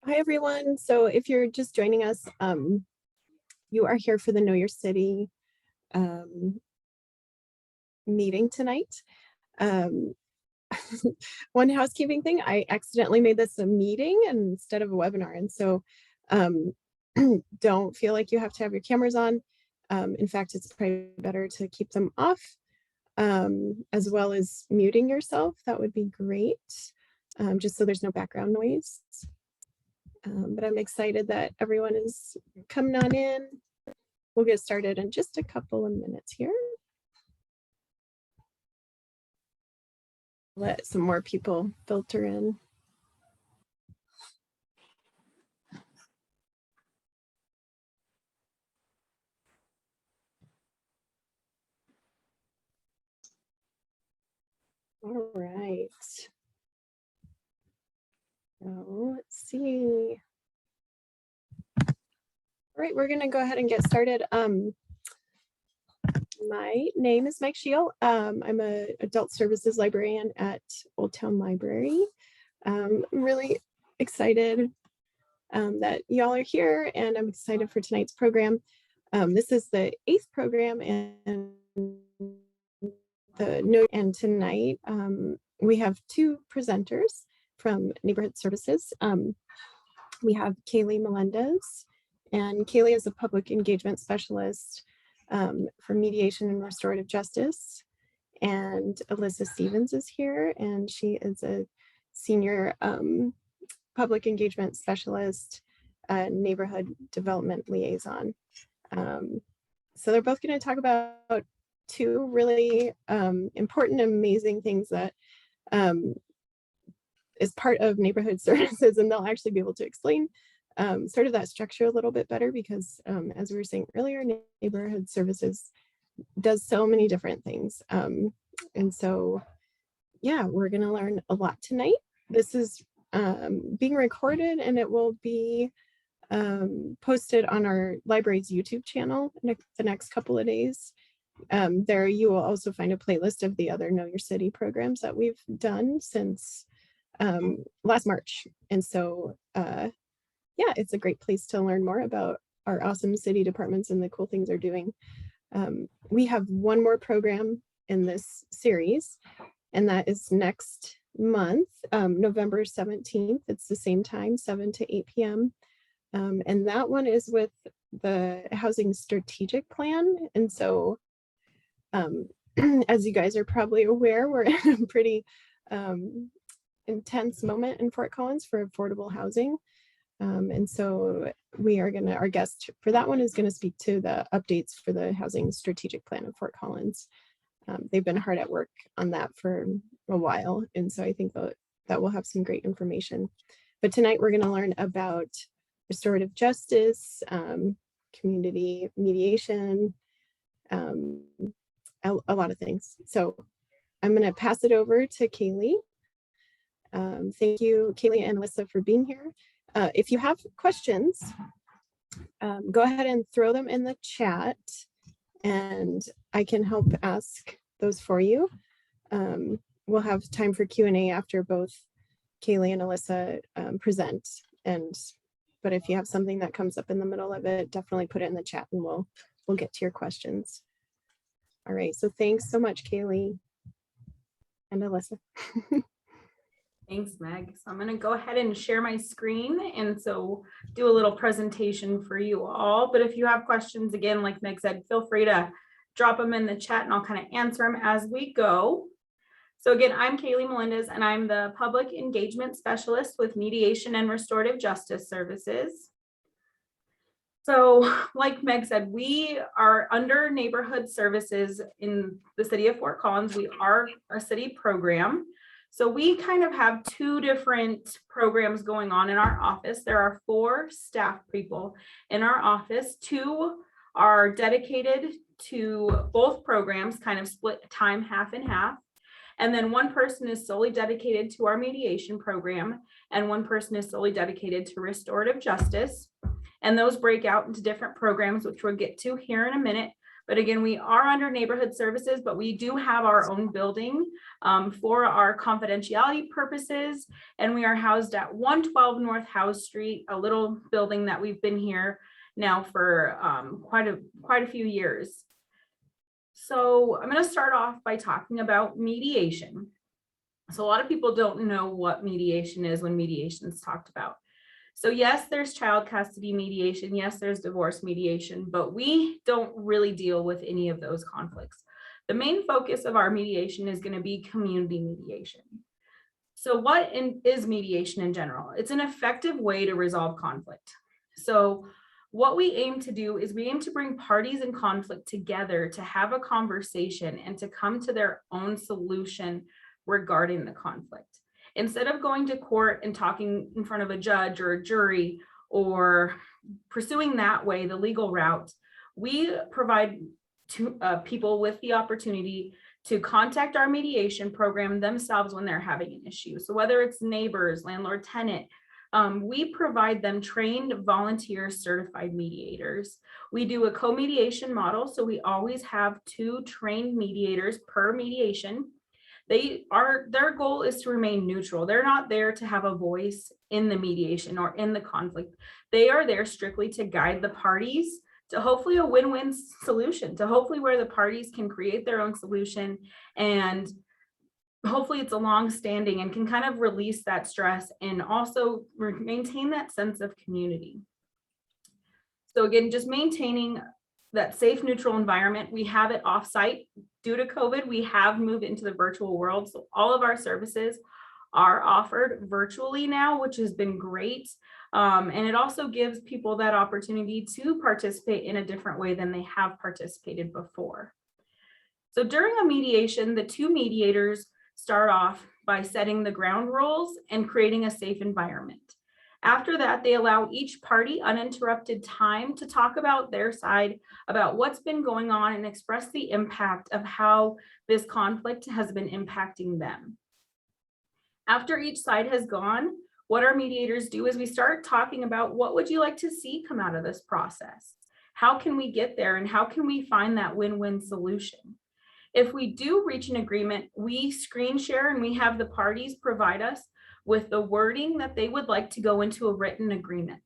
Hi, everyone. So if you're just joining us, you are here for the Know Your City meeting tonight. One housekeeping thing, I accidentally made this a meeting instead of a webinar. And so don't feel like you have to have your cameras on. In fact, it's probably better to keep them off, as well as muting yourself. That would be great, just so there's no background noise. But I'm excited that everyone is coming on in. We'll get started in just a couple of minutes here. Let some more people filter in. All right. So let's see. All right, we're going to go ahead and get started. My name is Meg Shiel. I'm an adult services librarian at Old Town Library. I'm really excited that y'all are here, and I'm excited for tonight's program. This is the 8th program, and tonight we have two presenters from Neighborhood Services. We have Kaylee Melendez, and Kaylee is a public engagement specialist for mediation and restorative justice. And Alyssa Stevens is here, and she is a senior public engagement specialist, neighborhood development liaison. So they're both going to talk about two really important, amazing things that is part of neighborhood services, and they'll actually be able to explain sort of that structure a little bit better, because as we were saying earlier, neighborhood services does so many different things. And so, yeah, we're going to learn a lot tonight. This is being recorded, and it will be posted on our library's YouTube channel in the next couple of days. There you will also find a playlist of the other Know Your City programs that we've done since last March. And so, yeah, it's a great place to learn more about our awesome city departments and the cool things they're doing. We have one more program in this series, and that is next month, November 17th. It's the same time, 7 to 8 p.m. And that one is with the Housing Strategic Plan. And so, as you guys are probably aware, we're in a pretty intense moment in Fort Collins for affordable housing. And so we are our guest for that one is going to speak to the updates for the Housing Strategic Plan of Fort Collins. They've been hard at work on that for a while, and so I think that we'll have some great information. But tonight we're going to learn about restorative justice, community mediation, a lot of things. So I'm going to pass it over to Kaylee. Thank you, Kaylee and Alyssa, for being here. If you have questions, go ahead and throw them in the chat, and I can help ask those for you. We'll have time for Q&A after both Kaylee and Alyssa present. But if you have something that comes up in the middle of it, definitely put it in the chat, and we'll get to your questions. All right, so thanks so much, Kaylee and Alyssa. Thanks, Meg. So I'm going to go ahead and share my screen, and so do a little presentation for you all. But if you have questions, again, like Meg said, feel free to drop them in the chat, and I'll kind of answer them as we go. So again, I'm Kaylee Melendez, and I'm the Public Engagement Specialist with Mediation and Restorative Justice Services. So like Meg said, we are under Neighborhood Services in the city of Fort Collins. We are a city program. So we kind of have two different programs going on in our office. There are 4 staff people in our office. 2 are dedicated to both programs, kind of split time half and half. And then 1 person is solely dedicated to our mediation program, and 1 person is solely dedicated to restorative justice. And those break out into different programs, which we'll get to here in a minute. But again, we are under neighborhood services, but we do have our own building for our confidentiality purposes. And we are housed at 112 North House Street, a little building that we've been here now for quite a few years. So I'm going to start off by talking about mediation. So a lot of people don't know what mediation is when mediation is talked about. So yes, there's child custody mediation. Yes, there's divorce mediation, but we don't really deal with any of those conflicts. The main focus of our mediation is going to be community mediation. So what is mediation in general? It's an effective way to resolve conflict. So what we aim to do is we aim to bring parties in conflict together to have a conversation and to come to their own solution regarding the conflict. Instead of going to court and talking in front of a judge or a jury or pursuing that way, the legal route, we provide people with the opportunity to contact our mediation program themselves when they're having an issue. So whether it's neighbors, landlord, tenant, we provide them trained, volunteer, certified mediators. We do a co-mediation model, so we always have 2 trained mediators per mediation. Their goal is to remain neutral. They're not there to have a voice in the mediation or in the conflict. They are there strictly to guide the parties to hopefully a win-win solution, to hopefully where the parties can create their own solution, and hopefully it's a long-standing and can kind of release that stress and also maintain that sense of community. So again, just maintaining that safe, neutral environment. We have it offsite. Due to COVID, we have moved into the virtual world. So all of our services are offered virtually now, which has been great. And it also gives people that opportunity to participate in a different way than they have participated before. So during a mediation, the 2 mediators start off by setting the ground rules and creating a safe environment. After that, they allow each party uninterrupted time to talk about their side, about what's been going on, and express the impact of how this conflict has been impacting them. After each side has gone, what our mediators do is we start talking about what would you like to see come out of this process? How can we get there, and how can we find that win-win solution? If we do reach an agreement, we screen share and we have the parties provide us with the wording that they would like to go into a written agreement.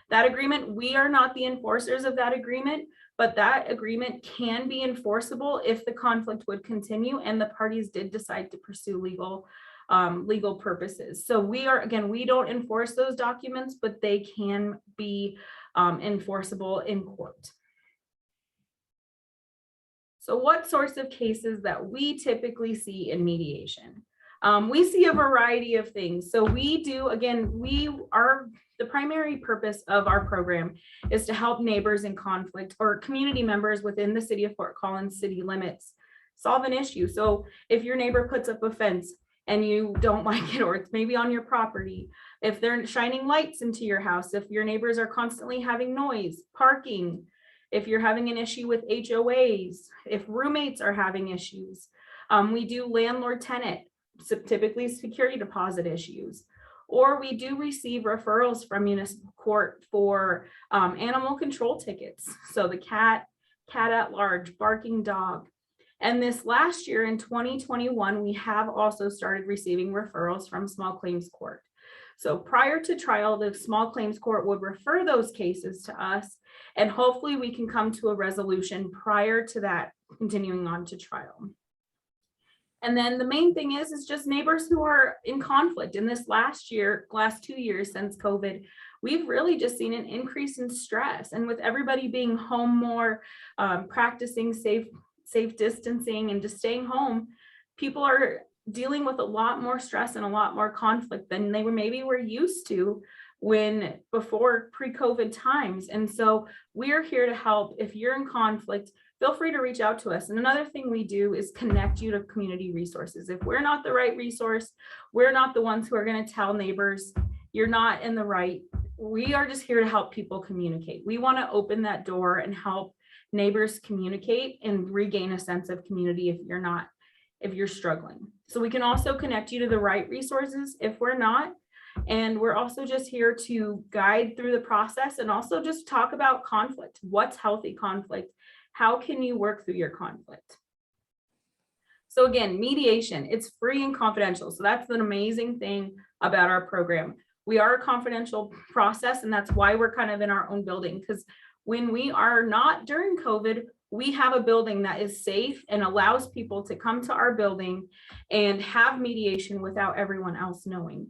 That agreement, we are not the enforcers of that agreement, but that agreement can be enforceable if the conflict would continue and the parties did decide to pursue legal purposes. So we don't enforce those documents, but they can be enforceable in court. So what sorts of cases that we typically see in mediation? We see a variety of things. So we do, again, the primary purpose of our program is to help neighbors in conflict or community members within the city of Fort Collins city limits solve an issue. So if your neighbor puts up a fence and you don't like it, or it's maybe on your property, if they're shining lights into your house, if your neighbors are constantly having noise, parking, if you're having an issue with HOAs, if roommates are having issues, we do landlord tenant, typically security deposit issues, or we do receive referrals from municipal court for animal control tickets. So the cat at large, barking dog. And this last year in 2021, we have also started receiving referrals from small claims court. So prior to trial, the small claims court would refer those cases to us, and hopefully we can come to a resolution prior to that continuing on to trial. And then the main thing is just neighbors who are in conflict. In this last 2 years since COVID, we've really just seen an increase in stress. And with everybody being home more, practicing safe distancing and just staying home, people are dealing with a lot more stress and a lot more conflict than they were used to before pre-COVID times. And so we're here to help. If you're in conflict, feel free to reach out to us. And another thing we do is connect you to community resources. If we're not the right resource, we're not the ones who are going to tell neighbors, you're not in the right. We are just here to help people communicate. We want to open that door and help neighbors communicate and regain a sense of community if you're struggling. So we can also connect you to the right resources if we're not. And we're also just here to guide through the process and also just talk about conflict. What's healthy conflict? How can you work through your conflict? So again, mediation, it's free and confidential. So that's an amazing thing about our program. We are a confidential process, and that's why we're kind of in our own building, because when we are not during COVID, we have a building that is safe and allows people to come to our building and have mediation without everyone else knowing.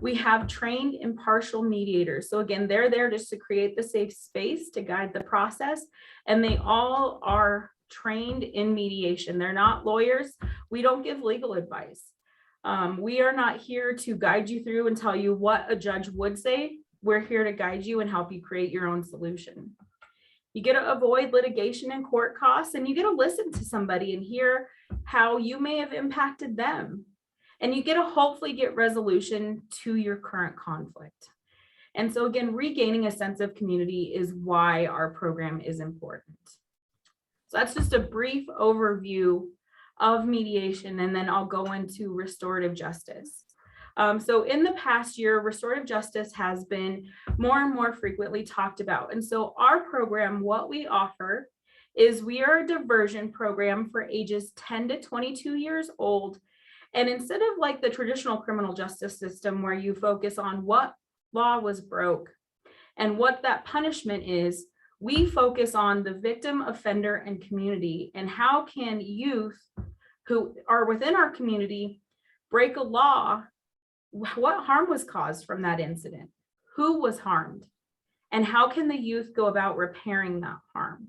We have trained impartial mediators. So again, they're there just to create the safe space to guide the process, and they all are trained in mediation. They're not lawyers. We don't give legal advice. We are not here to guide you through and tell you what a judge would say. We're here to guide you and help you create your own solution. You get to avoid litigation and court costs, and you get to listen to somebody and hear how you may have impacted them. And you get to hopefully get resolution to your current conflict. And so again, regaining a sense of community is why our program is important. So that's just a brief overview of mediation, and then I'll go into restorative justice. So in the past year, restorative justice has been more and more frequently talked about. And so our program, what we offer is we are a diversion program for ages 10 to 22 years old. And instead of like the traditional criminal justice system where you focus on what law was broke and what that punishment is, we focus on the victim, offender, and community, and how can youth who are within our community break a law. What harm was caused from that incident? Who was harmed? And how can the youth go about repairing that harm?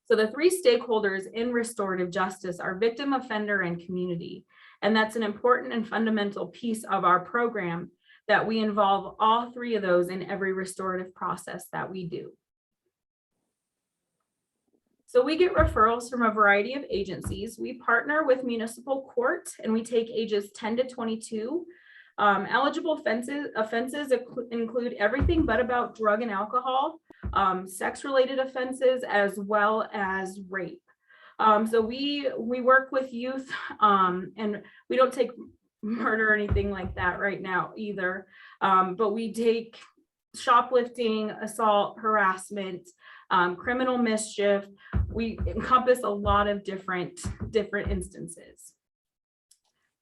So the three stakeholders in restorative justice are victim, offender, and community. And that's an important and fundamental piece of our program, that we involve all three of those in every restorative process that we do. So we get referrals from a variety of agencies. We partner with municipal court, and we take ages 10 to 22. Eligible offenses include everything but about drug and alcohol, sex-related offenses, as well as rape. So we work with youth, and we don't take murder or anything like that right now either, but we take shoplifting, assault, harassment, criminal mischief. We encompass a lot of different instances.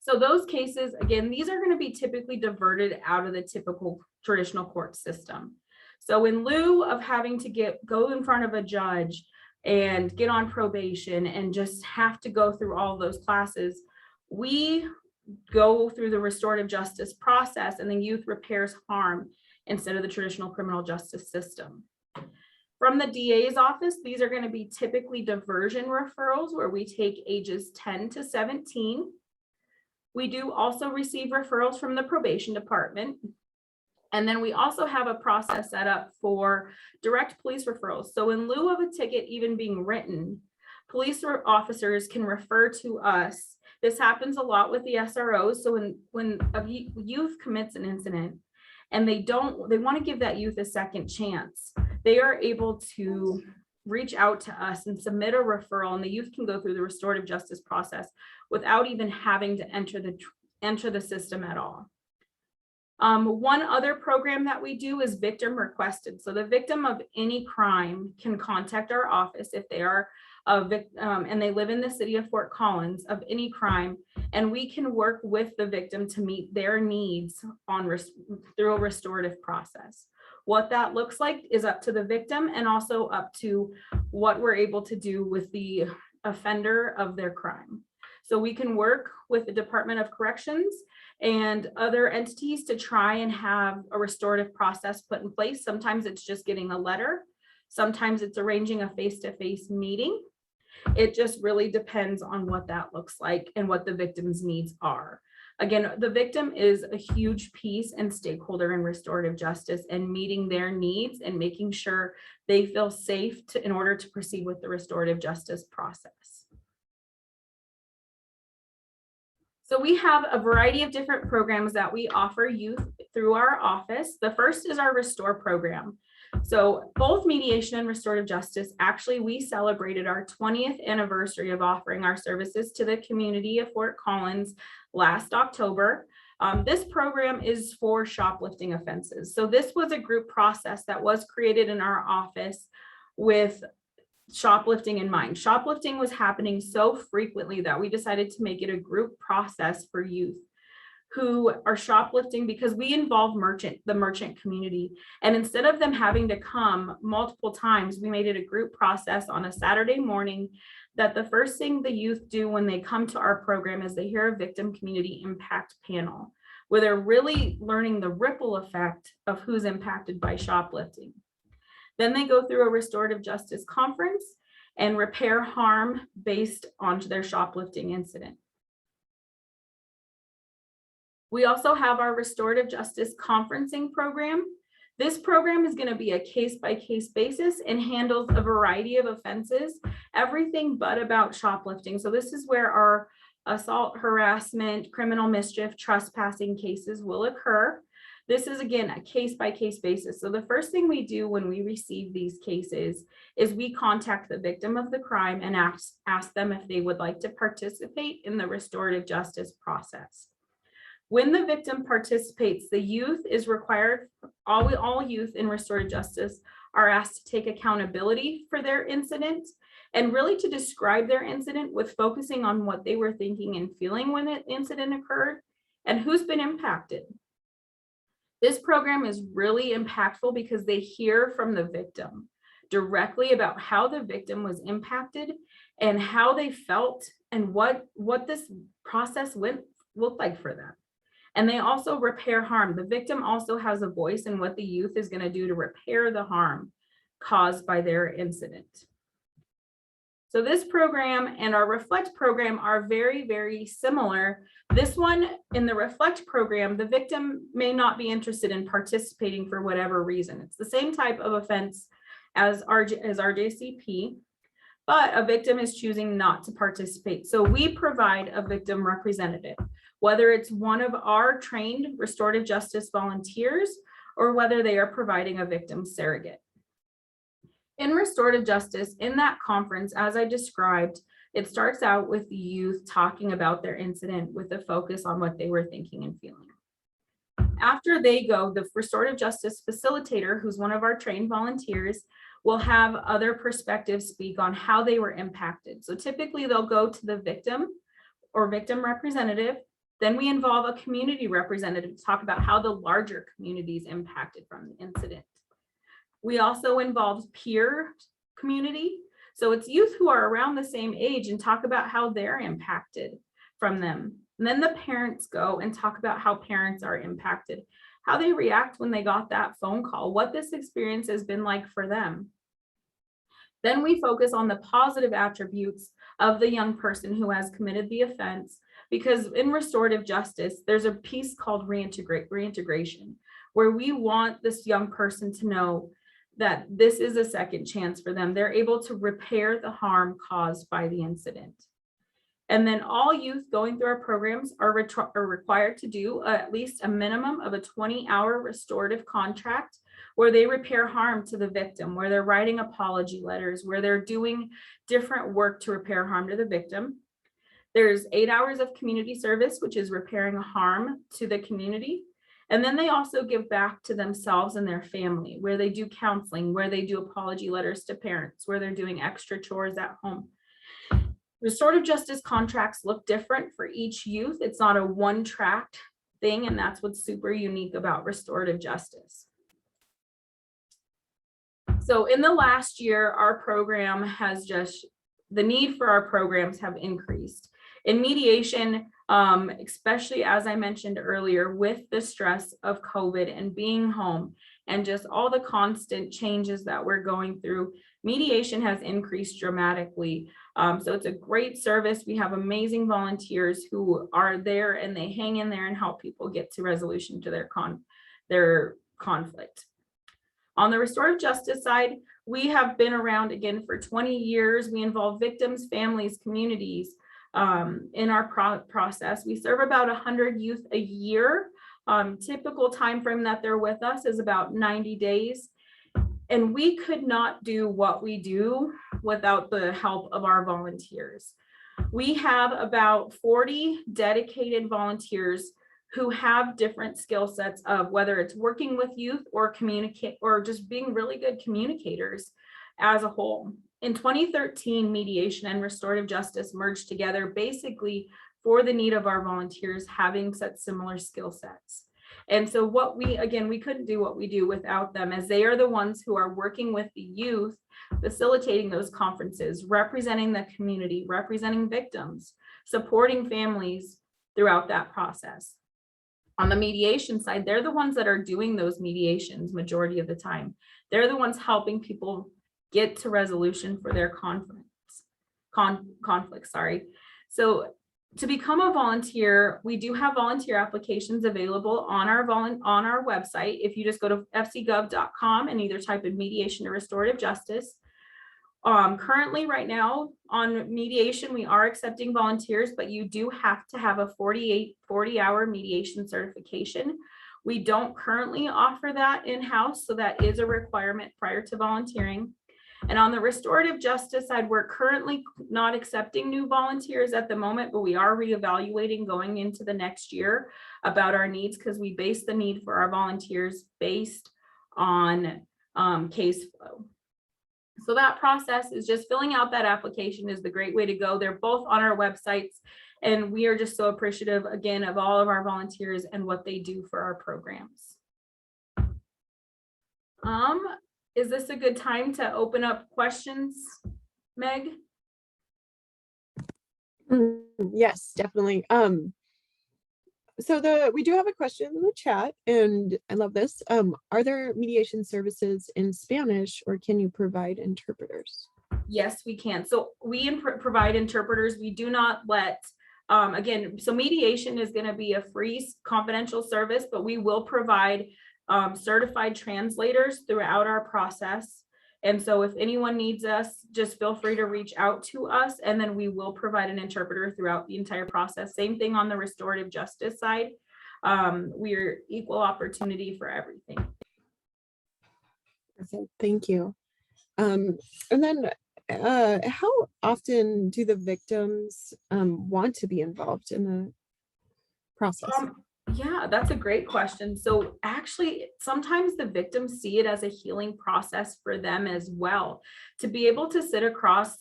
So those cases, again, these are going to be typically diverted out of the typical traditional court system. So in lieu of having to go in front of a judge and get on probation and just have to go through all those classes, we go through the restorative justice process, and the youth repairs harm instead of the traditional criminal justice system. From the DA's office, these are going to be typically diversion referrals where we take ages 10 to 17. We do also receive referrals from the probation department. And then we also have a process set up for direct police referrals. So in lieu of a ticket even being written, police officers can refer to us. This happens a lot with the SROs. So when a youth commits an incident and they want to give that youth a second chance, they are able to reach out to us and submit a referral, and the youth can go through the restorative justice process without even having to enter the system at all. One other program that we do is victim requested. So the victim of any crime can contact our office if they are a victim and they live in the city of Fort Collins of any crime, and we can work with the victim to meet their needs through a restorative process. What that looks like is up to the victim and also up to what we're able to do with the offender of their crime. So we can work with the Department of Corrections and other entities to try and have a restorative process put in place. Sometimes it's just getting a letter. Sometimes it's arranging a face-to-face meeting. It just really depends on what that looks like and what the victim's needs are. Again, the victim is a huge piece and stakeholder in restorative justice, and meeting their needs and making sure they feel safe in order to proceed with the restorative justice process. So we have a variety of different programs that we offer youth through our office. The first is our Restore program. So both mediation and restorative justice, actually, we celebrated our 20th anniversary of offering our services to the community of Fort Collins last October. This program is for shoplifting offenses. So this was a group process that was created in our office with shoplifting in mind. Shoplifting was happening so frequently that we decided to make it a group process for youth who are shoplifting, because we involve the merchant community. And instead of them having to come multiple times, we made it a group process on a Saturday morning, that the first thing the youth do when they come to our program is they hear a victim community impact panel, where they're really learning the ripple effect of who's impacted by shoplifting. Then they go through a restorative justice conference and repair harm based on their shoplifting incident. We also have our restorative justice conferencing program. This program is going to be a case-by-case basis and handles a variety of offenses, everything but about shoplifting. So this is where our assault, harassment, criminal mischief, trespassing cases will occur. This is, again, a case-by-case basis. So the first thing we do when we receive these cases is we contact the victim of the crime and ask them if they would like to participate in the restorative justice process. When the victim participates, the youth is required, all youth in restorative justice are asked to take accountability for their incident and really to describe their incident with focusing on what they were thinking and feeling when the incident occurred and who's been impacted. This program is really impactful because they hear from the victim directly about how the victim was impacted and how they felt and what this process looked like for them. And they also repair harm. The victim also has a voice in what the youth is going to do to repair the harm caused by their incident. So this program and our Reflect program are very, very similar. This one, in the Reflect program, the victim may not be interested in participating for whatever reason. It's the same type of offense as RJCP, but a victim is choosing not to participate. So we provide a victim representative, whether it's one of our trained restorative justice volunteers or whether they are providing a victim surrogate. In restorative justice, in that conference, as I described, it starts out with the youth talking about their incident with a focus on what they were thinking and feeling. After they go, the restorative justice facilitator, who's one of our trained volunteers, will have other perspectives speak on how they were impacted. So typically they'll go to the victim or victim representative. Then we involve a community representative to talk about how the larger community is impacted from the incident. We also involve peer community. So it's youth who are around the same age and talk about how they're impacted from them. And then the parents go and talk about how parents are impacted, how they react when they got that phone call, what this experience has been like for them. Then we focus on the positive attributes of the young person who has committed the offense, because in restorative justice, there's a piece called reintegration, where we want this young person to know that this is a second chance for them. They're able to repair the harm caused by the incident. And then all youth going through our programs are required to do at least a minimum of a 20-hour restorative contract where they repair harm to the victim, where they're writing apology letters, where they're doing different work to repair harm to the victim. There's 8 hours of community service, which is repairing harm to the community. And then they also give back to themselves and their family, where they do counseling, where they do apology letters to parents, where they're doing extra chores at home. Restorative justice contracts look different for each youth. It's not a one-track thing, and that's what's super unique about restorative justice. So in the last year, our program has the need for our programs have increased. In mediation, especially as I mentioned earlier, with the stress of COVID and being home and just all the constant changes that we're going through, mediation has increased dramatically. So it's a great service. We have amazing volunteers who are there and they hang in there and help people get to resolution to their conflict. On the restorative justice side, we have been around again for 20 years. We involve victims, families, communities in our process. We serve about 100 youth a year. Typical time frame that they're with us is about 90 days. And we could not do what we do without the help of our volunteers. We have about 40 dedicated volunteers who have different skill sets of whether it's working with youth or communicate or just being really good communicators. as a whole. In 2013, mediation and restorative justice merged together basically for the need of our volunteers having such similar skill sets. And so we couldn't do what we do without them, as they are the ones who are working with the youth, facilitating those conferences, representing the community, representing victims, supporting families throughout that process. On the mediation side, they're the ones that are doing those mediations majority of the time. They're the ones helping people get to resolution for their conflicts. So to become a volunteer, we do have volunteer applications available on our website. If you just go to fcgov.com and either type in mediation or restorative justice. Currently right now on mediation, we are accepting volunteers, but you do have to have a 40-hour mediation certification. We don't currently offer that in-house, so that is a requirement prior to volunteering. And on the restorative justice side, we're currently not accepting new volunteers at the moment, but we are reevaluating going into the next year about our needs, because we base the need for our volunteers based on case flow. So that process is just filling out that application is the great way to go. They're both on our websites, and we are just so appreciative again of all of our volunteers and what they do for our programs. Is this a good time to open up questions, Meg? Yes, definitely. So we do have a question in the chat, and I love this. Are there mediation services in Spanish, or can you provide interpreters? Yes, we can. So we provide interpreters. We do not let, again, so mediation is going to be a free confidential service, but we will provide certified translators throughout our process. And so if anyone needs us, just feel free to reach out to us, and then we will provide an interpreter throughout the entire process. Same thing on the restorative justice side. We're equal opportunity for everything. Perfect. Thank you. And then how often do the victims want to be involved in the process? Yeah, that's a great question. So actually, sometimes the victims see it as a healing process for them as well, to be able to sit across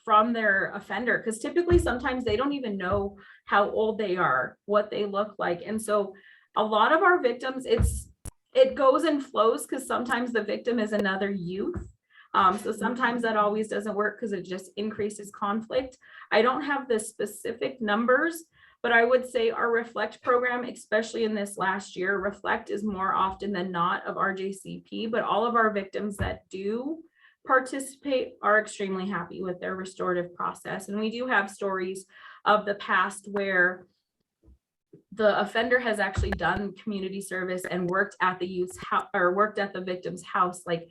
from their offender, because typically sometimes they don't even know how old they are, what they look like. And so a lot of our victims, it goes and flows, because sometimes the victim is another youth. So sometimes that always doesn't work because it just increases conflict. I don't have the specific numbers, but I would say our Reflect program, especially in this last year, Reflect is more often than not of RJCP, but all of our victims that do participate are extremely happy with their restorative process. And we do have stories of the past where the offender has actually done community service and worked at the youth's house, or worked at the victim's house, like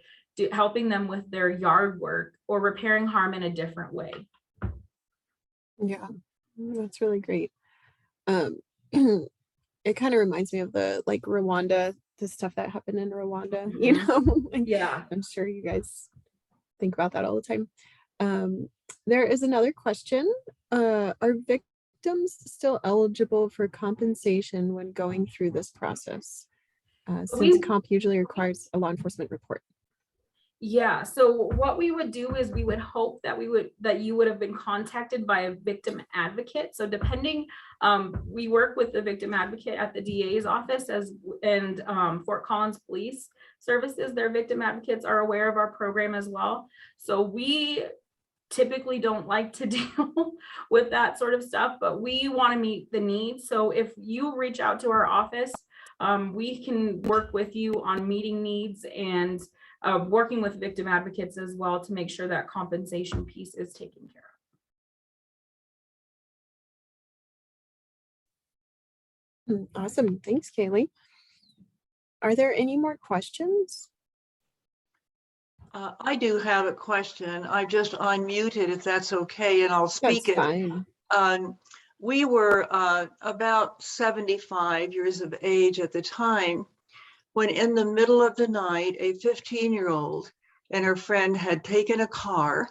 helping them with their yard work or repairing harm in a different way. Yeah, that's really great. It kind of reminds me of the Rwanda, the stuff that happened in Rwanda, you know. Yeah, I'm sure you guys think about that all the time. There is another question. Are victims still eligible for compensation when going through this process? Since comp usually requires a law enforcement report. Yeah, so what we would do is we would hope that you would have been contacted by a victim advocate. So depending, we work with the victim advocate at the DA's office and Fort Collins Police Services. Their victim advocates are aware of our program as well. So we typically don't like to deal with that sort of stuff, but we want to meet the needs. So if you reach out to our office, we can work with you on meeting needs and working with victim advocates as well to make sure that compensation piece is taken care of. Awesome. Thanks, Kaylee. Are there any more questions? I do have a question. I just unmuted, if that's okay, and I'll speak it. That's fine. We were about 75 years of age at the time when, in the middle of the night, a 15-year-old and her friend had taken a car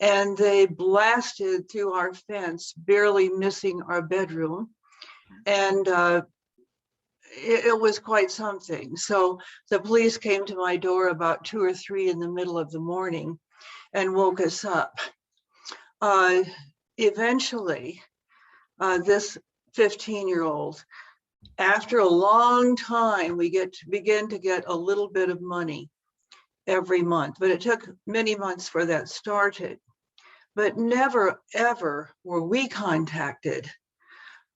and they blasted through our fence, barely missing our bedroom. And it was quite something. So the police came to my door about 2 or 3 in the middle of the morning and woke us up. Eventually, this 15-year-old, after a long time, we begin to get a little bit of money every month, but it took many months for that started. But never, ever were we contacted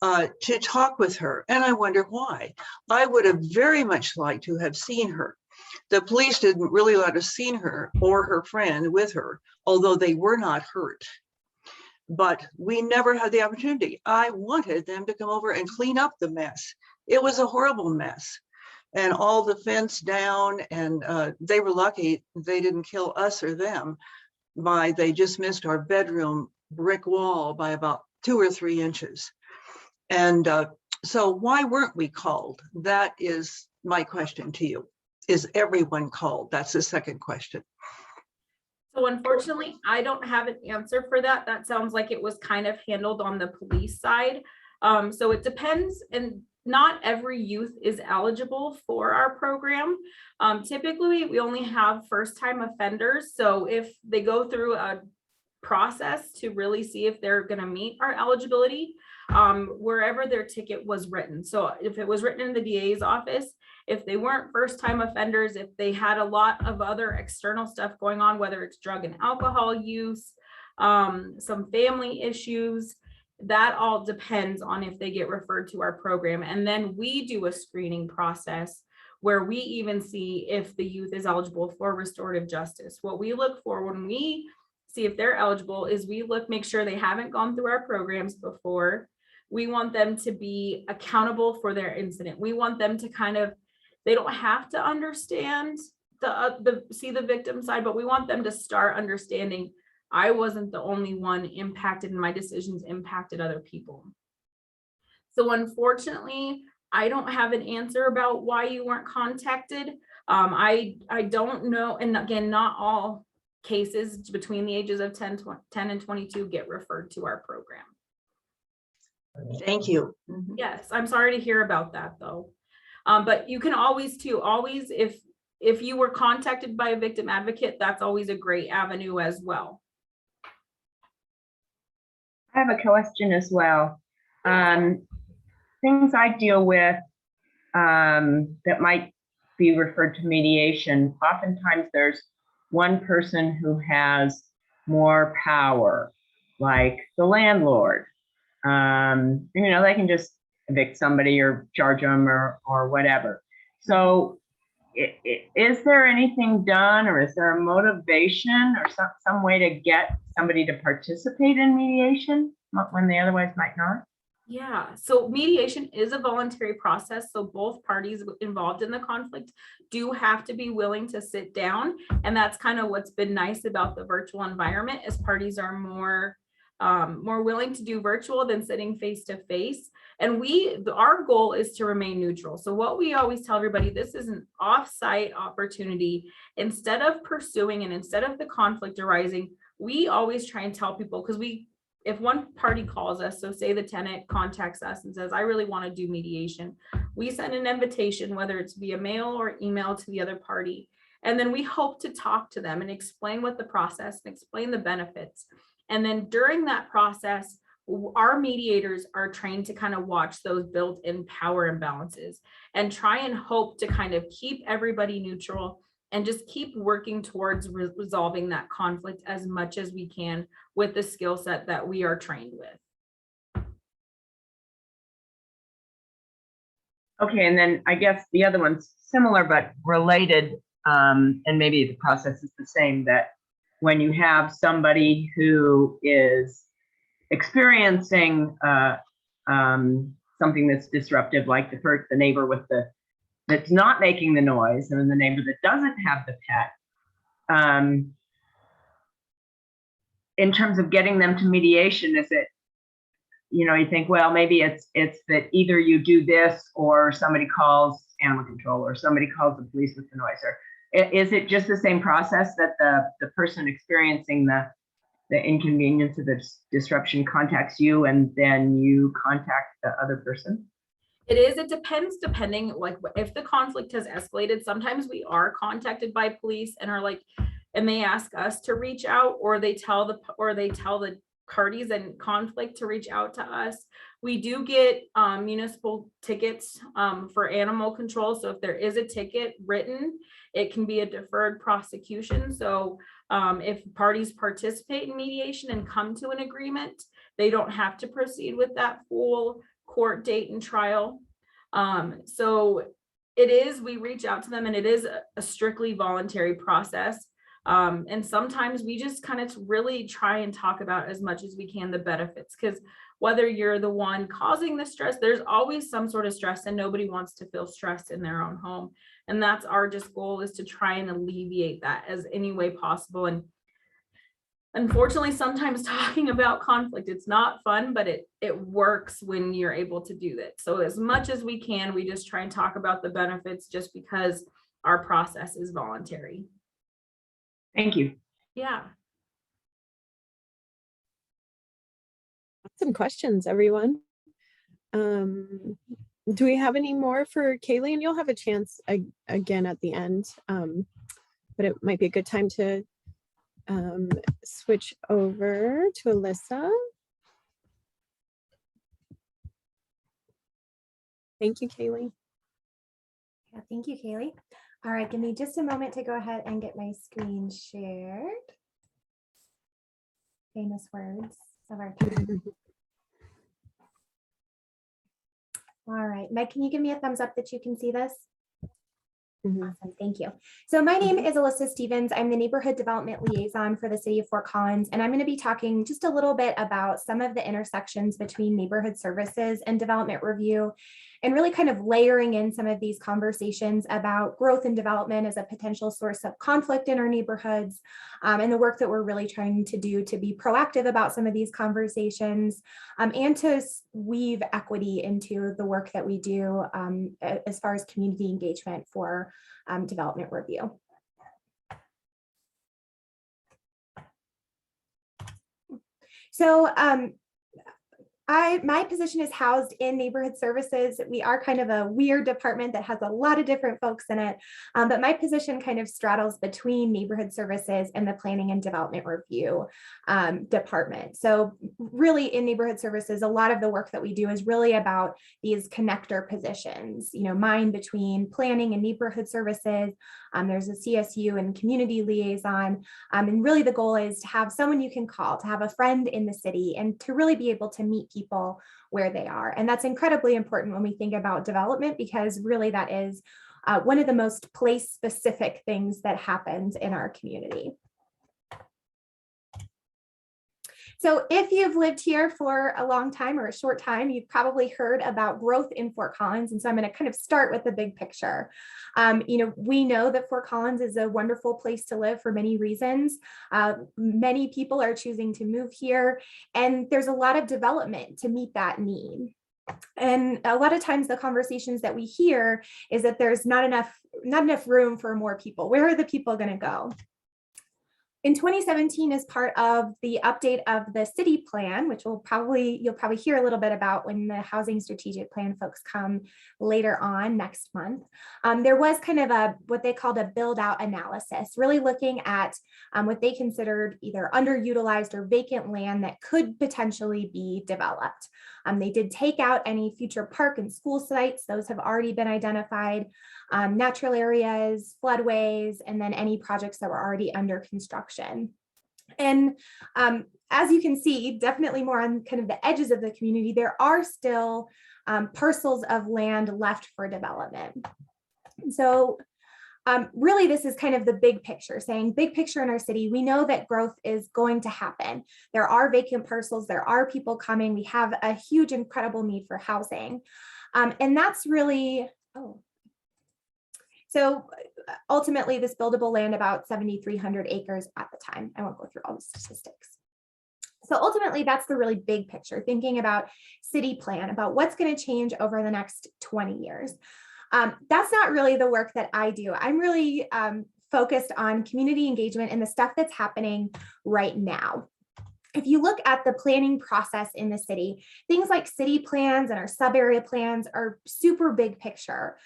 to talk with her. And I wonder why. I would have very much liked to have seen her. The police didn't really let us see her or her friend with her, although they were not hurt. But we never had the opportunity. I wanted them to come over and clean up the mess. It was a horrible mess. And all the fence down, and they were lucky they didn't kill us or them they just missed our bedroom brick wall by about 2 or 3 inches. And so why weren't we called? That is my question to you. Is everyone called? That's the second question. So unfortunately, I don't have an answer for that. That sounds like it was kind of handled on the police side. So it depends, and not every youth is eligible for our program. Typically, we only have first-time offenders. So if they go through a process to really see if they're going to meet our eligibility, wherever their ticket was written. So if it was written in the DA's office, if they weren't first-time offenders, if they had a lot of other external stuff going on, whether it's drug and alcohol use, some family issues, that all depends on if they get referred to our program. And then we do a screening process where we even see if the youth is eligible for restorative justice. What we look for when we see if they're eligible is we make sure they haven't gone through our programs before. We want them to be accountable for their incident. We want them to they don't have to understand see the victim side, but we want them to start understanding I wasn't the only one impacted and my decisions impacted other people. So unfortunately, I don't have an answer about why you weren't contacted. I don't know. And again, not all cases between the ages of 10 and 22 get referred to our program. Thank you. Yes, I'm sorry to hear about that though. But you can always if you were contacted by a victim advocate, that's always a great avenue as well. I have a question as well. Things I deal with that might be referred to mediation, oftentimes there's one person who has more power, like the landlord. They can just evict somebody or charge them or whatever. So is there anything done, or is there a motivation or some way to get somebody to participate in mediation when they otherwise might not? Yeah, so mediation is a voluntary process. So both parties involved in the conflict do have to be willing to sit down. And that's kind of what's been nice about the virtual environment, is parties are more willing to do virtual than sitting face to face. And our goal is to remain neutral. So what we always tell everybody, this is an off-site opportunity. Instead of pursuing and instead of the conflict arising, we always try and tell people, because if one party calls us, so say the tenant contacts us and says, I really want to do mediation, we send an invitation, whether it's via mail or email, to the other party. And then we hope to talk to them and explain what the process and explain the benefits. And then during that process, our mediators are trained to kind of watch those built-in power imbalances and try and hope to kind of keep everybody neutral and just keep working towards resolving that conflict as much as we can with the skill set that we are trained with. Okay, and then I guess the other one's similar but related, and maybe the process is the same, that when you have somebody who is experiencing something that's disruptive, like the neighbor that's not making the noise, and then the neighbor that doesn't have the pet, in terms of getting them to mediation, is it, you think, well, maybe it's that either you do this or somebody calls animal control or somebody calls the police with the noise, or is it just the same process that the person experiencing the inconvenience of the disruption contacts you and then you contact the other person? It depends depending, like if the conflict has escalated, sometimes we are contacted by police and are like, and they ask us to reach out, or they tell the parties in conflict to reach out to us. We do get municipal tickets for animal control. So if there is a ticket written, it can be a deferred prosecution. So if parties participate in mediation and come to an agreement, they don't have to proceed with that full court date and trial. So we reach out to them, and it is a strictly voluntary process. And sometimes we just kind of really try and talk about as much as we can the benefits, because whether you're the one causing the stress, there's always some sort of stress, and nobody wants to feel stressed in their own home. And that's our just goal, is to try and alleviate that as any way possible. And unfortunately, sometimes talking about conflict, it's not fun, but it works when you're able to do that. So as much as we can, we just try and talk about the benefits, just because our process is voluntary. Thank you. Yeah. Some questions, everyone. Do we have any more for Kaylee? And you'll have a chance again at the end, but it might be a good time to switch over to Alyssa. Thank you, Kaylee. Yeah, thank you, Kaylee. All right, give me just a moment to go ahead and get my screen shared. Famous words of our time. All right, Meg, can you give me a thumbs up that you can see this? Awesome, thank you. So my name is Alyssa Stevens. I'm the Neighborhood Development Liaison for the City of Fort Collins, and I'm going to be talking just a little bit about some of the intersections between neighborhood services and development review, and really kind of layering in some of these conversations about growth and development as a potential source of conflict in our neighborhoods, and the work that we're really trying to do to be proactive about some of these conversations, and to weave equity into the work that we do as far as community engagement for development review. So my position is housed in neighborhood services. We are kind of a weird department that has a lot of different folks in it, but my position kind of straddles between neighborhood services and the planning and development review department. So really in neighborhood services, a lot of the work that we do is really about these connector positions, mine between planning and neighborhood services. There's a CSU and community liaison. And really the goal is to have someone you can call, to have a friend in the city, and to really be able to meet people where they are. And that's incredibly important when we think about development, because really that is one of the most place-specific things that happens in our community. So if you've lived here for a long time or a short time, you've probably heard about growth in Fort Collins. And so I'm going to kind of start with the big picture. We know that Fort Collins is a wonderful place to live for many reasons. Many people are choosing to move here, and there's a lot of development to meet that need. And a lot of times the conversations that we hear is that there's not enough room for more people. Where are the people going to go? In 2017, as part of the update of the city plan, which you'll probably hear a little bit about when the housing strategic plan folks come later on next month, there was kind of what they called a build-out analysis, really looking at what they considered either underutilized or vacant land that could potentially be developed. They did take out any future park and school sites; those have already been identified. Natural areas, floodways, and then any projects that were already under construction. And as you can see, definitely more on kind of the edges of the community, there are still parcels of land left for development. So really, this is kind of the big picture, saying big picture in our city, we know that growth is going to happen. There are vacant parcels, there are people coming, we have a huge, incredible need for housing. And that's really, so ultimately this buildable land, about 7,300 acres at the time. I won't go through all the statistics. So ultimately, that's the really big picture, thinking about city plan, about what's going to change over the next 20 years. That's not really the work that I do. I'm really focused on community engagement and the stuff that's happening right now. if you look at the planning process in the city, things like city plans and our sub-area plans are super big picture.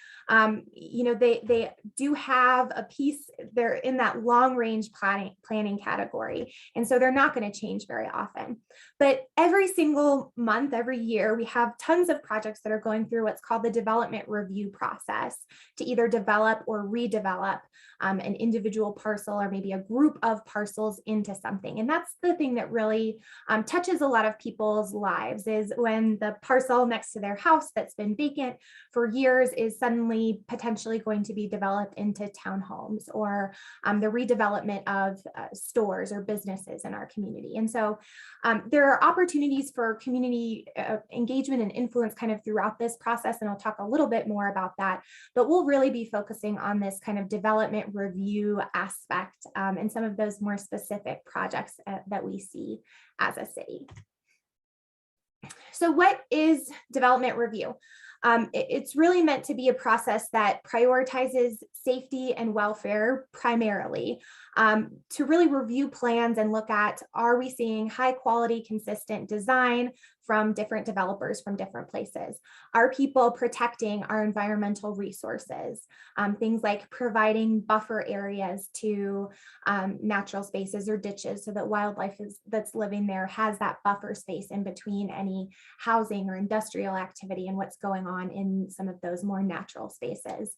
You know, they do have a piece, they're in that long range planning category. And so they're not going to change very often. But every single month, every year, we have tons of projects that are going through what's called the development review process to either develop or redevelop an individual parcel or maybe a group of parcels into something. And that's the thing that really touches a lot of people's lives, is when the parcel next to their house that's been vacant for years is suddenly potentially going to be developed into townhomes, or the redevelopment of stores or businesses in our community. And so there are opportunities for community engagement and influence kind of throughout this process, and I'll talk a little bit more about that, but we'll really be focusing on this kind of development review aspect and some of those more specific projects that we see as a city. So what is development review? It's really meant to be a process that prioritizes safety and welfare primarily, to really review plans and look at, are we seeing high quality, consistent design from different developers from different places? Are people protecting our environmental resources? Things like providing buffer areas to natural spaces or ditches so that wildlife that's living there has that buffer space in between any housing or industrial activity and what's going on in some of those more natural spaces.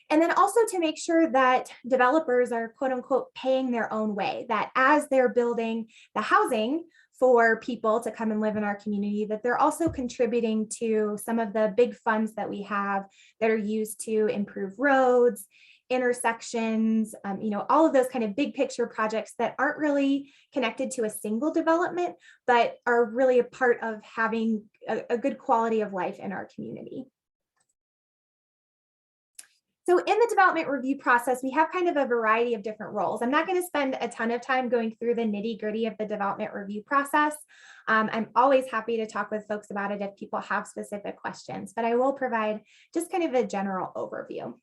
And then also to make sure that developers are quote unquote paying their own way, that as they're building the housing for people to come and live in our community, that they're also contributing to some of the big funds that we have that are used to improve roads, intersections, you know, all of those kind of big picture projects that aren't really connected to a single development, but are really a part of having a good quality of life in our community. So in the development review process, we have kind of a variety of different roles. I'm not going to spend a ton of time going through the nitty-gritty of the development review process. I'm always happy to talk with folks about it if people have specific questions, but I will provide just kind of a general overview.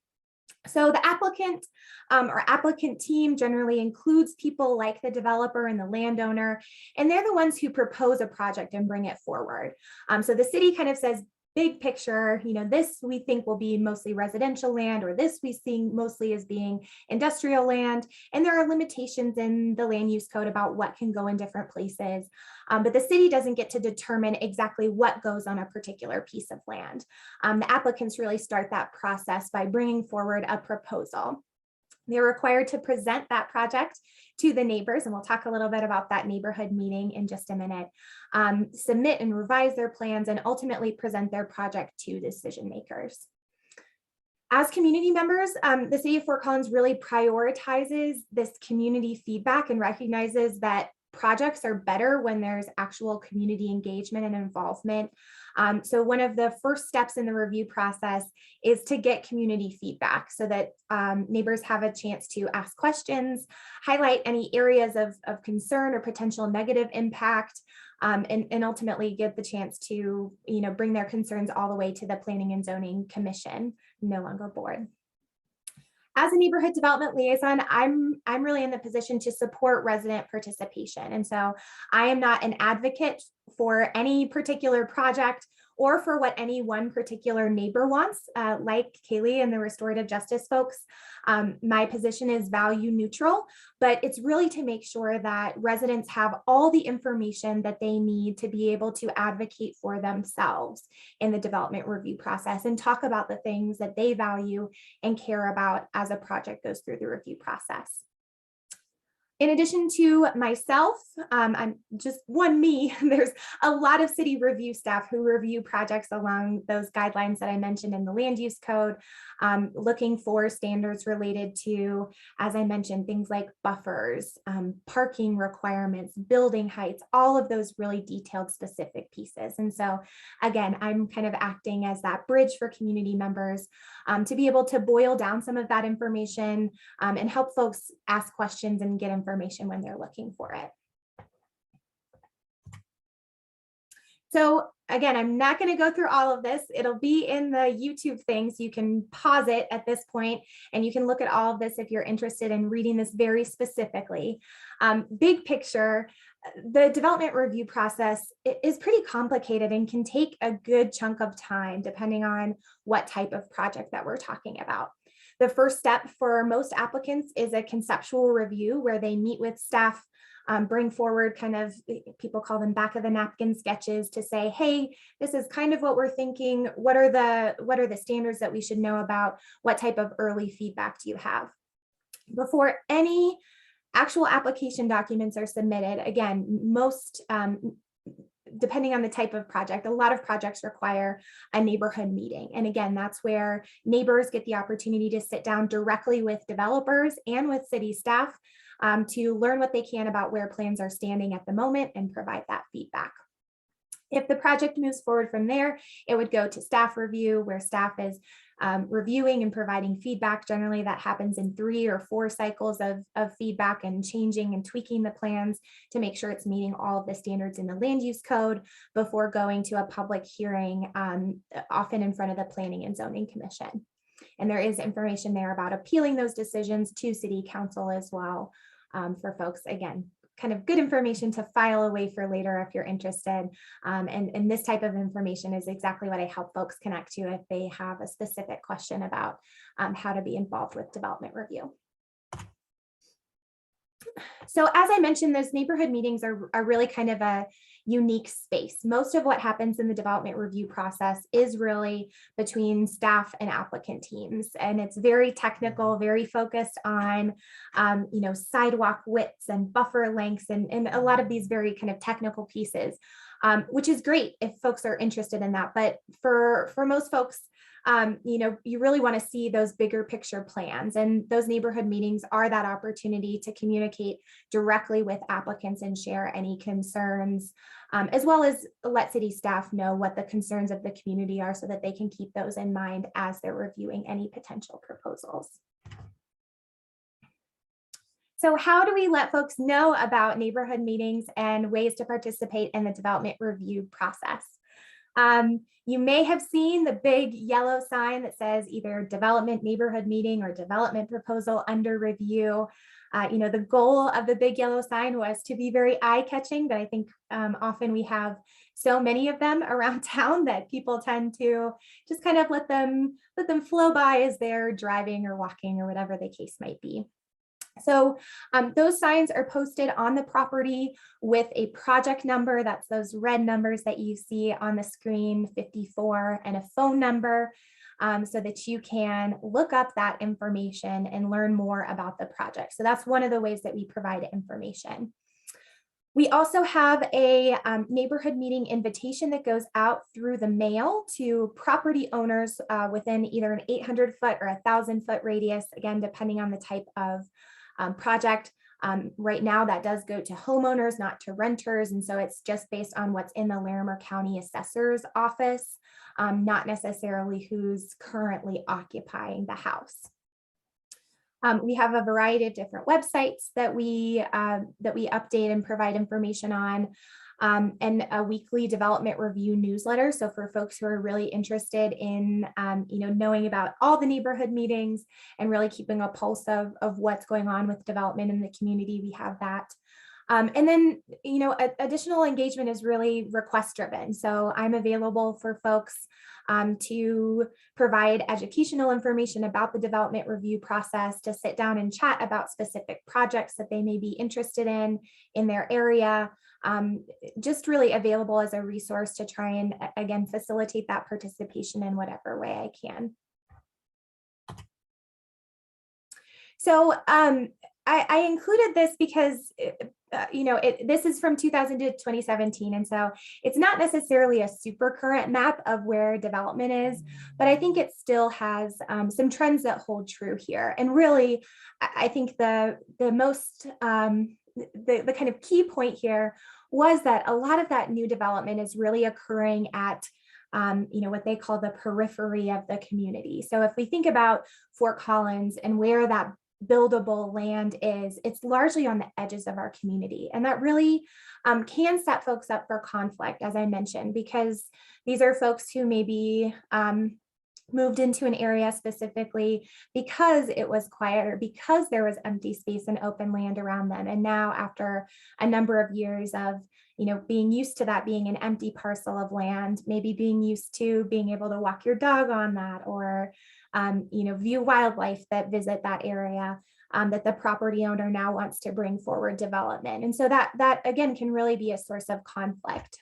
So the applicant or applicant team generally includes people like the developer and the landowner, and they're the ones who propose a project and bring it forward. So the city kind of says, big picture, you know, this we think will be mostly residential land, or this we see mostly as being industrial land. And there are limitations in the land use code about what can go in different places. But the city doesn't get to determine exactly what goes on a particular piece of land. The applicants really start that process by bringing forward a proposal. They're required to present that project to the neighbors, and we'll talk a little bit about that neighborhood meeting in just a minute, submit and revise their plans, and ultimately present their project to decision makers. As community members, the City of Fort Collins really prioritizes this community feedback and recognizes that projects are better when there's actual community engagement and involvement. So one of the first steps in the review process is to get community feedback so that neighbors have a chance to ask questions, highlight any areas of concern or potential negative impact, and ultimately get the chance to, you know, bring their concerns all the way to the Planning and Zoning Commission, no longer board. As a neighborhood development liaison, I'm really in the position to support resident participation. And so I am not an advocate for any particular project or for what any one particular neighbor wants, like Kaylee and the restorative justice folks. My position is value neutral, but it's really to make sure that residents have all the information that they need to be able to advocate for themselves in the development review process and talk about the things that they value and care about as a project goes through the review process. In addition to myself, I'm just one me, there's a lot of city review staff who review projects along those guidelines that I mentioned in the land use code, looking for standards related to, as I mentioned, things like buffers, parking requirements, building heights, all of those really detailed specific pieces. And so again, I'm kind of acting as that bridge for community members to be able to boil down some of that information and help folks ask questions and get information when they're looking for it. So again, I'm not going to go through all of this. It'll be in the YouTube thing, so you can pause it at this point and you can look at all of this if you're interested in reading this very specifically. Big picture, the development review process is pretty complicated and can take a good chunk of time depending on what type of project that we're talking about. The first step for most applicants is a conceptual review where they meet with staff, bring forward kind of, people call them back of the napkin sketches to say, hey, this is kind of what we're thinking. What are the standards that we should know about? What type of early feedback do you have? Before any actual application documents are submitted, again, most, depending on the type of project, a lot of projects require a neighborhood meeting. And again, that's where neighbors get the opportunity to sit down directly with developers and with city staff to learn what they can about where plans are standing at the moment and provide that feedback. If the project moves forward from there, it would go to staff review, where staff is reviewing and providing feedback. Generally, that happens in 3 or 4 cycles of feedback and changing and tweaking the plans to make sure it's meeting all of the standards in the land use code before going to a public hearing, often in front of the Planning and Zoning Commission. And there is information there about appealing those decisions to City Council as well, for folks, again, kind of good information to file away for later if you're interested. And this type of information is exactly what I help folks connect to if they have a specific question about how to be involved with development review. So as I mentioned, those neighborhood meetings are really kind of a unique space. Most of what happens in the development review process is really between staff and applicant teams. And it's very technical, very focused on, sidewalk widths and buffer lengths and a lot of these very kind of technical pieces, which is great if folks are interested in that. But for most folks, you really want to see those bigger picture plans, and those neighborhood meetings are that opportunity to communicate directly with applicants and share any concerns, as well as let city staff know what the concerns of the community are so that they can keep those in mind as they're reviewing any potential proposals. So how do we let folks know about neighborhood meetings and ways to participate in the development review process? You may have seen the big yellow sign that says either development neighborhood meeting or development proposal under review. The goal of the big yellow sign was to be very eye-catching, but I think often we have so many of them around town that people tend to just kind of let them flow by as they're driving or walking or whatever the case might be. So those signs are posted on the property with a project number. That's those red numbers that you see on the screen, 54, and a phone number, so that you can look up that information and learn more about the project. So that's one of the ways that we provide information. We also have a neighborhood meeting invitation that goes out through the mail to property owners within either an 800-foot or 1,000-foot radius, again, depending on the type of project. Right now that does go to homeowners, not to renters. And so it's just based on what's in the Larimer County Assessor's office, not necessarily who's currently occupying the house. We have a variety of different websites that we update and provide information on, and a weekly development review newsletter. So for folks who are really interested in knowing about all the neighborhood meetings and really keeping a pulse of what's going on with development in the community, we have that. And then, additional engagement is really request driven. So I'm available for folks to provide educational information about the development review process, to sit down and chat about specific projects that they may be interested in their area. Just really available as a resource to try and, again, facilitate that participation in whatever way I can. So I included this because this is from 2000 to 2017, and so it's not necessarily a super current map of where development is, but I think it still has some trends that hold true here. And really, I think the most the kind of key point here was that a lot of that new development is really occurring at what they call the periphery of the community. So if we think about Fort Collins and where that buildable land is, it's largely on the edges of our community. And that really can set folks up for conflict, as I mentioned, because these are folks who maybe moved into an area specifically because it was quiet or because there was empty space and open land around them. And now after a number of years of being used to that being an empty parcel of land, maybe being used to being able to walk your dog on that, or view wildlife that visit that area, that the property owner now wants to bring forward development. And so that again can really be a source of conflict.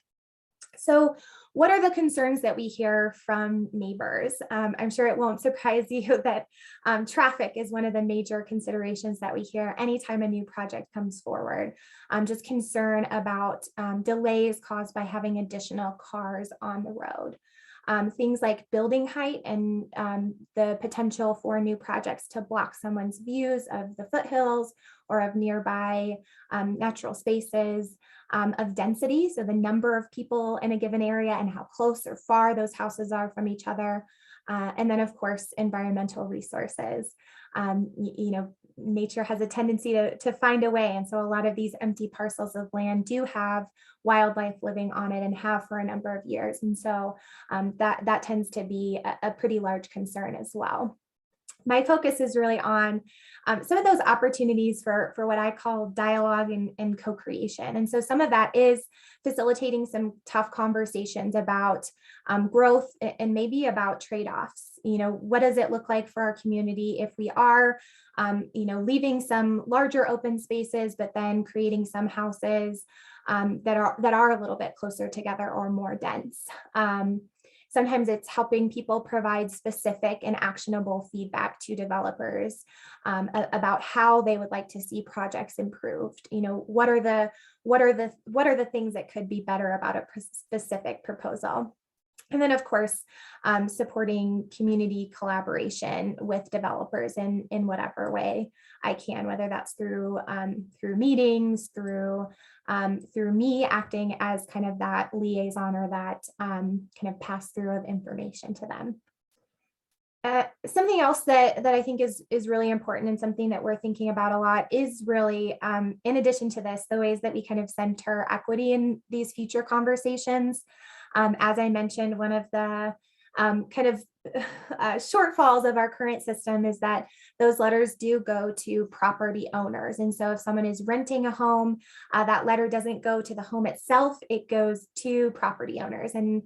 So what are the concerns that we hear from neighbors? I'm sure it won't surprise you that traffic is one of the major considerations that we hear anytime a new project comes forward. Just concern about delays caused by having additional cars on the road. Things like building height and the potential for new projects to block someone's views of the foothills or of nearby natural spaces, of density, so the number of people in a given area and how close or far those houses are from each other. And then, of course, environmental resources. Nature has a tendency to find a way. And so a lot of these empty parcels of land do have wildlife living on it and have for a number of years. And so that tends to be a pretty large concern as well. My focus is really on some of those opportunities for what I call dialogue and co-creation. And so some of that is facilitating some tough conversations about growth and maybe about trade-offs. What does it look like for our community if we are, leaving some larger open spaces, but then creating some houses that are a little bit closer together or more dense. Sometimes it's helping people provide specific and actionable feedback to developers about how they would like to see projects improved. What are the things that could be better about a specific proposal? And then, of course, supporting community collaboration with developers in whatever way I can, whether that's through meetings, through me acting as kind of that liaison or that kind of pass through of information to them. Something else that I think is really important and something that we're thinking about a lot is really, in addition to this, the ways that we kind of center equity in these future conversations. As I mentioned, one of the kind of shortfalls of our current system is that those letters do go to property owners. And so if someone is renting a home, that letter doesn't go to the home itself, it goes to property owners. And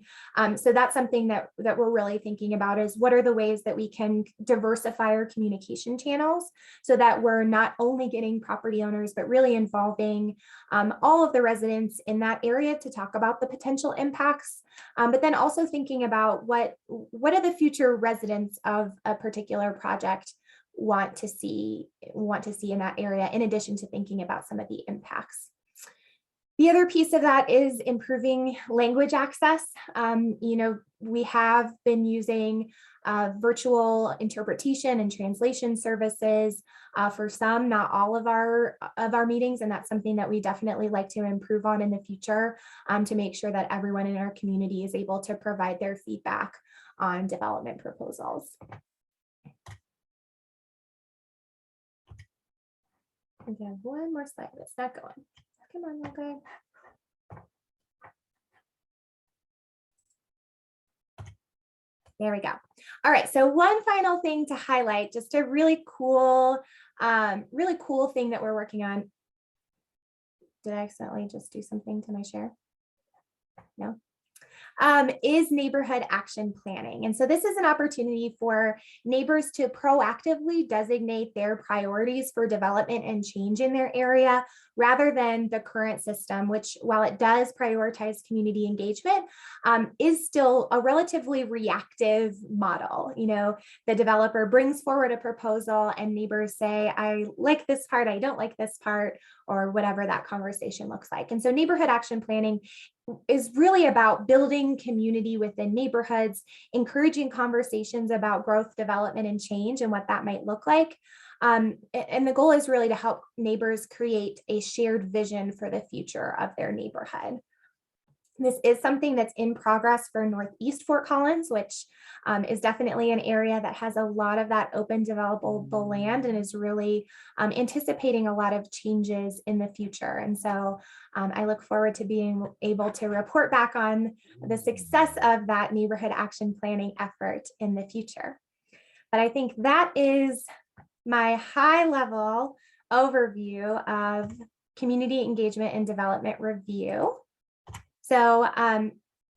so that's something that we're really thinking about is what are the ways that we can diversify our communication channels so that we're not only getting property owners, but really involving all of the residents in that area to talk about the potential impacts, but then also thinking about what are the future residents of a particular project want to see in that area, in addition to thinking about some of the impacts. The other piece of that is improving language access. We have been using virtual interpretation and translation services for some, not all of our meetings, and that's something that we definitely like to improve on in the future to make sure that everyone in our community is able to provide their feedback on development proposals. I have one more slide that's not going. Come on, okay. There we go. All right, so one final thing to highlight, just a really cool thing that we're working on. Did I accidentally just do something to my share? No. Is neighborhood action planning. And so this is an opportunity for neighbors to proactively designate their priorities for development and change in their area, rather than the current system, which, while it does prioritize community engagement, is still a relatively reactive model. The developer brings forward a proposal and neighbors say, I like this part, I don't like this part, or whatever that conversation looks like. And so neighborhood action planning is really about building community within neighborhoods, encouraging conversations about growth, development, and change and what that might look like. And the goal is really to help neighbors create a shared vision for the future of their neighborhood. This is something that's in progress for Northeast Fort Collins, which is definitely an area that has a lot of that open developable land and is really anticipating a lot of changes in the future. And so I look forward to being able to report back on the success of that neighborhood action planning effort in the future. But I think that is my high level overview of community engagement and development review. So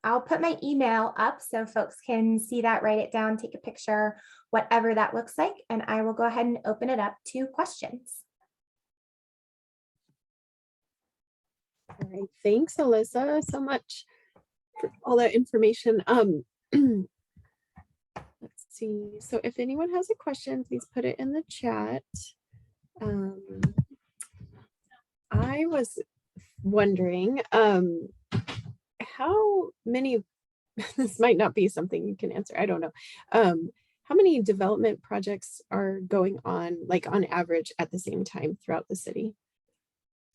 I'll put my email up so folks can see that, write it down, take a picture, whatever that looks like, and I will go ahead and open it up to questions. All right, thanks, Alyssa, so much for all that information. Let's see. So if anyone has a question, please put it in the chat. I was wondering how many, this might not be something you can answer, I don't know. How many development projects are going on, like on average at the same time throughout the city?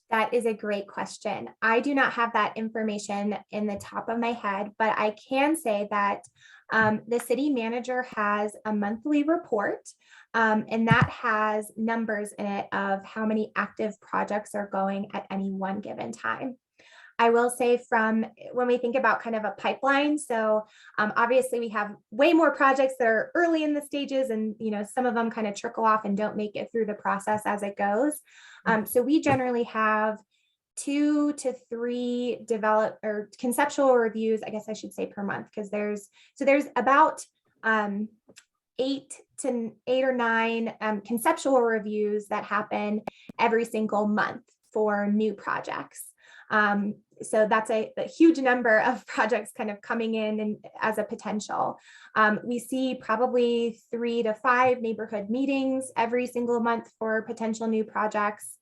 That is a great question. I do not have that information in the top of my head, but I can say that the city manager has a monthly report, and that has numbers in it of how many active projects are going at any one given time. I will say from when we think about kind of a pipeline, so obviously we have way more projects that are early in the stages, and some of them kind of trickle off and don't make it through the process as it goes. So we generally have 2 to 3 conceptual reviews, I guess I should say, per month, because there's about 8 or 9 conceptual reviews that happen every single month for new projects. So that's a huge number of projects kind of coming in and as a potential. We see probably 3 to 5 neighborhood meetings every single month for potential new projects.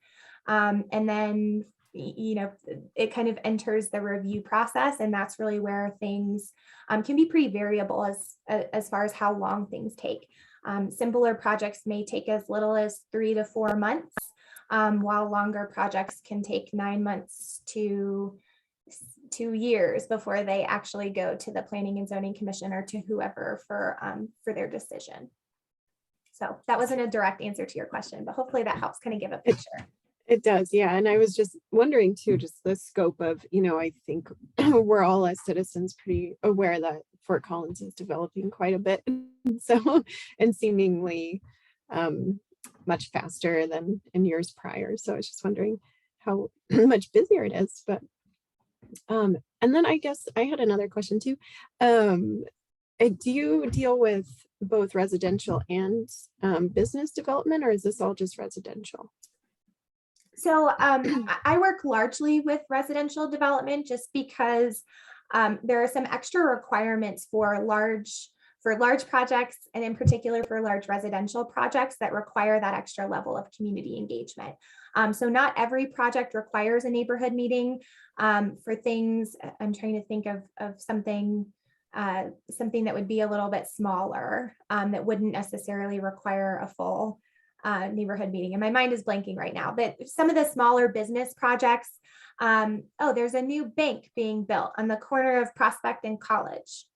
And then, it kind of enters the review process, and that's really where things can be pretty variable as far as how long things take. Simpler projects may take as little as 3 to 4 months, while longer projects can take 9 months to 2 years before they actually go to the Planning and Zoning Commission or to whoever for their decision. So that wasn't a direct answer to your question, but hopefully that helps kind of give a picture. It does, yeah. And I was just wondering too, just the scope of, I think we're all as citizens pretty aware that Fort Collins is developing quite a bit. So, and seemingly much faster than in years prior. So I was just wondering how much busier it is. But and then I guess I had another question too. Do you deal with both residential and business development, or is this all just residential? So I work largely with residential development just because there are some extra requirements for large projects, and in particular for large residential projects that require that extra level of community engagement. So not every project requires a neighborhood meeting. For things, I'm trying to think of something that would be a little bit smaller, that wouldn't necessarily require a full neighborhood meeting. And my mind is blanking right now, but some of the smaller business projects, there's a new bank being built on the corner of Prospect and College.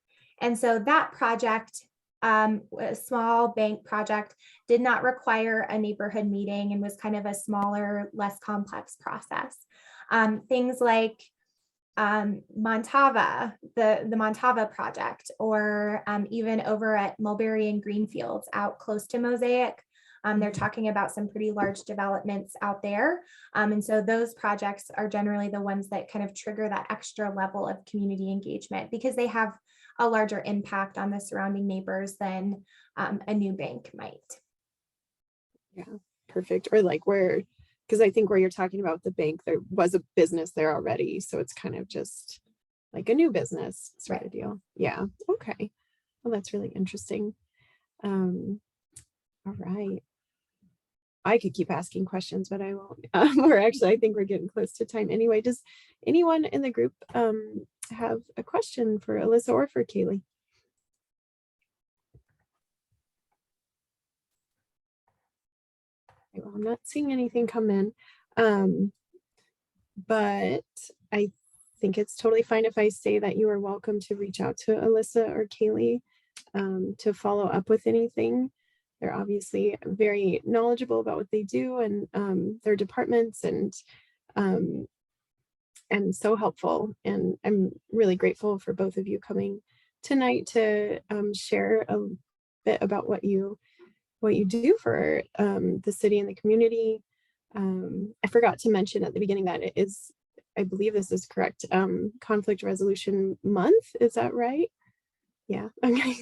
And so that project, a small bank project, did not require a neighborhood meeting and was kind of a smaller, less complex process. Things like Montava, the Montava project, or even over at Mulberry and Greenfields out close to Mosaic. They're talking about some pretty large developments out there. And so those projects are generally the ones that kind of trigger that extra level of community engagement because they have a larger impact on the surrounding neighbors than a new bank might. Yeah, perfect. Or like where, because I think where you're talking about the bank, there was a business there already. So it's kind of just like a new business sort of deal. Yeah. Okay. Well, that's really interesting. All right. I could keep asking questions, but I won't. I think we're getting close to time anyway. Does anyone in the group have a question for Alyssa or for Kaylee? Okay, well, I'm not seeing anything come in, but I think it's totally fine if I say that you are welcome to reach out to Alyssa or Kaylee to follow up with anything. They're obviously very knowledgeable about what they do and their departments, and so helpful. And I'm really grateful for both of you coming tonight to share a bit about what you do for the city and the community. I forgot to mention at the beginning that it is, I believe this is correct, Conflict Resolution Month. Is that right? Yeah. Okay.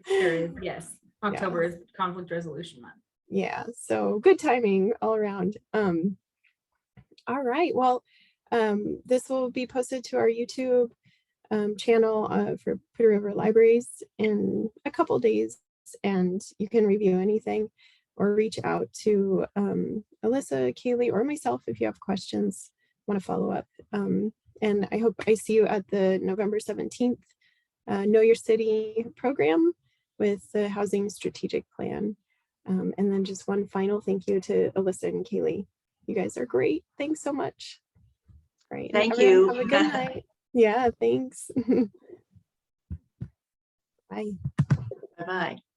There is, yes. October is Conflict Resolution Month. Yeah. So good timing all around. All right. Well, this will be posted to our YouTube channel for Poudre River Libraries in a couple days, and you can review anything or reach out to Alyssa, Kaylee, or myself if you have questions, want to follow up. And I hope I see you at the November 17th Know Your City program with the Housing Strategic Plan. And then just one final thank you to Alyssa and Kaylee. You guys are great. Thanks so much. Great. Thank Everyone you. have a good night. Yeah, thanks. Bye. Bye-bye.